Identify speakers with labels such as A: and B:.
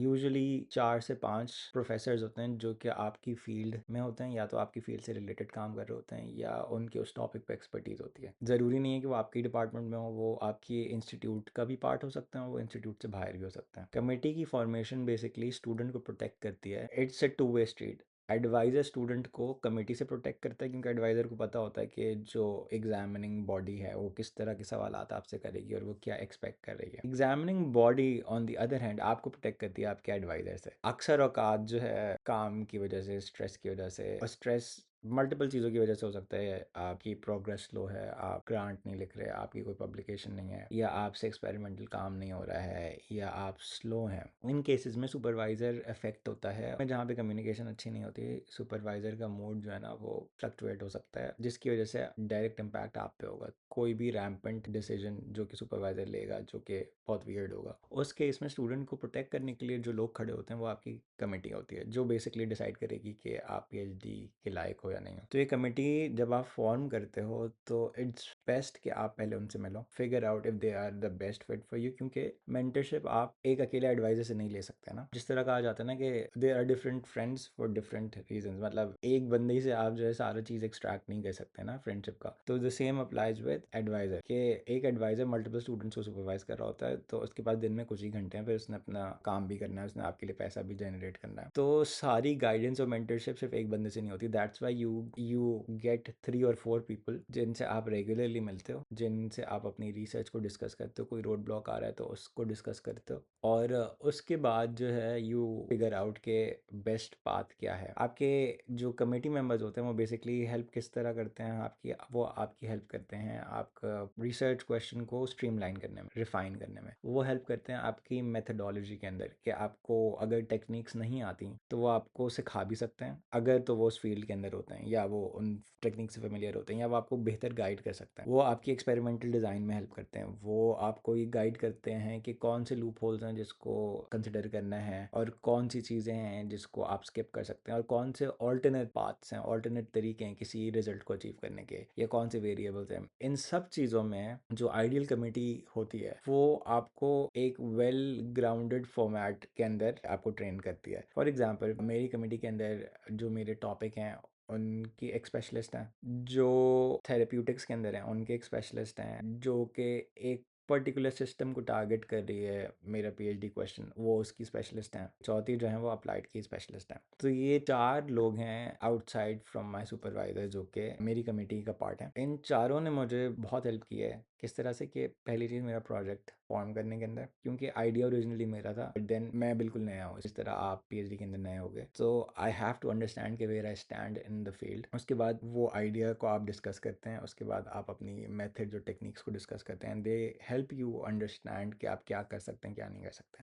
A: Usually 4 से 5 professors होते हैं जो कि आपकी फील्ड में होते हैं, या तो आपकी फील्ड से रिलेटेड काम कर रहे होते हैं या उनके उस टॉपिक पे एक्सपर्टीज़ होती है। ज़रूरी नहीं है कि वो आपके डिपार्टमेंट में हो, वो आपकी इंस्टीट्यूट का भी पार्ट हो सकते हैं, वो इंस्टीट्यूट से बाहर भी हो सकते हैं। कमेटी की फॉर्मेशन बेसिकली स्टूडेंट को प्रोटेक्ट करती है। It's a two way street. Advisor student को कमेटी से प्रोटेक्ट करता है क्योंकि एडवाइज़र को पता होता है कि जो एग्जामिनिंग बॉडी है वो किस तरह के सवालात आपसे करेगी और वो क्या एक्सपेक्ट कर रही है। Examining body on the other hand आपको प्रोटेक्ट करती है आपके एडवाइज़र से। अक्सर औकात जो है काम की वजह से, स्ट्रेस की वजह से, और स्ट्रेस मल्टीपल चीज़ों की वजह से हो सकता है। आपकी प्रोग्रेस स्लो है, आप ग्रांट नहीं लिख रहे, आपकी कोई पब्लिकेशन नहीं है, या आपसे एक्सपेरिमेंटल काम नहीं हो रहा है, या आप स्लो हैं। इन केसेस में सुपरवाइज़र इफेक्ट होता है। जहाँ पे कम्युनिकेशन अच्छी नहीं होती, सुपरवाइज़र का मूड जो है ना वो फ्लक्चुएट हो सकता है, जिसकी वजह से डायरेक्ट इम्पैक्ट आप पे होगा। कोई भी रैम्पेंट डिसीजन जो कि सुपरवाइज़र लेगा जो कि बहुत वियर्ड होगा, उस केस में स्टूडेंट को प्रोटेक्ट करने के लिए जो लोग खड़े होते हैं वो आपकी कमेटी होती है, जो बेसिकली डिसाइड करेगी कि आप पीएचडी के लायक हो या नहीं हो। तो ये कमेटी जब आप फॉर्म करते हो तो इट्स बेस्ट कि आप पहले उनसे मिलो, figure out if they are the best fit for you, क्योंकि मेंटरशिप आप एक अकेले एडवाइजर से नहीं ले सकते ना। जिस तरह कहा जाता है ना कि there are different friends for different reasons, मतलब एक बंदे से आप जो है सारा चीज़ एक्सट्रैक्ट नहीं कर सकते ना फ्रेंडशिप का। तो the same applies with advisor कि एक एडवाइजर मल्टीपल स्टूडेंट्स को सुपरवाइज कर रहा होता है, तो उसके पास दिन में कुछ ही घंटे हैं, फिर उसने अपना काम भी करना है, उसने आपके लिए पैसा भी जनरेट करना है। तो सारी गाइडेंस और मेंटरशिप सिर्फ एक बंदे से नहीं होती। दैट्स वाई यू गेट 3 और 4 पीपल जिनसे आप रेगुलरली मिलते हो, जिनसे आप अपनी रिसर्च को डिस्कस करते हो। कोई रोड ब्लॉक आ रहा है तो उसको डिस्कस करते हो, और उसके बाद जो है यू फिगर आउट के बेस्ट पाथ क्या है। आपके जो कमेटी मेंबर्स होते हैं वो बेसिकली हेल्प किस तरह करते हैं आपकी, वो आपकी हेल्प करते हैं आपका रिसर्च क्वेश्चन को स्ट्रीमलाइन करने में, रिफाइन करने में। वो हेल्प करते हैं आपकी मेथडोलॉजी के अंदर कि आपको अगर टेक्निक्स नहीं आती तो वो आपको सिखा भी सकते हैं, अगर तो वो उस फील्ड के अंदर होते हैं या वो उन टेक्निक से फेमिलियर होते हैं, या वो आपको बेहतर गाइड कर सकते हैं। वो आपकी एक्सपेरिमेंटल डिज़ाइन में हेल्प करते हैं, वो आपको ये गाइड करते हैं कि कौन से लूप होल्स हैं जिसको कंसिडर करना है, और कौन सी चीज़ें हैं जिसको आप स्किप कर सकते हैं, और कौन से ऑल्टरनेट पाथ्स हैं, ऑल्टरनेट तरीके हैं किसी रिजल्ट को अचीव करने के, या कौन से वेरिएबल्स हैं। इन सब चीज़ों में जो आइडियल कमेटी होती है वो आपको एक वेल ग्राउंडेड फॉर्मेट के अंदर आपको ट्रेन करती है। फॉर एग्जाम्पल मेरी कमेटी के अंदर जो मेरे टॉपिक हैं उनकी एक स्पेशलिस्ट हैं, जो थेरेप्यूटिक्स के अंदर हैं उनके एक स्पेशलिस्ट हैं, जो कि एक पर्टिकुलर सिस्टम को टारगेट कर रही है मेरा पीएचडी क्वेश्चन, वो उसकी स्पेशलिस्ट हैं। चौथी जो है वो अप्लाइड की स्पेशलिस्ट हैं। तो ये 4 लोग हैं आउटसाइड फ्रॉम माय सुपरवाइजर जो कि मेरी कमेटी का पार्ट है। इन चारों ने मुझे बहुत हेल्प की है। किस तरह से कि पहली चीज़ मेरा प्रोजेक्ट फॉर्म करने के अंदर, क्योंकि आइडिया ओरिजिनली मेरा था, बट देन मैं बिल्कुल नया हूँ, इस तरह आप पीएचडी के अंदर नए हो गए, तो आई हैव टू अंडरस्टैंड कि where I stand in the field. उसके बाद वो आइडिया को आप डिस्कस करते हैं, उसके बाद आप अपनी मेथड जो टेक्निक्स को डिस्कस करते हैं, दे हेल्प यू अंडरस्टैंड कि आप क्या कर सकते हैं क्या नहीं कर सकते।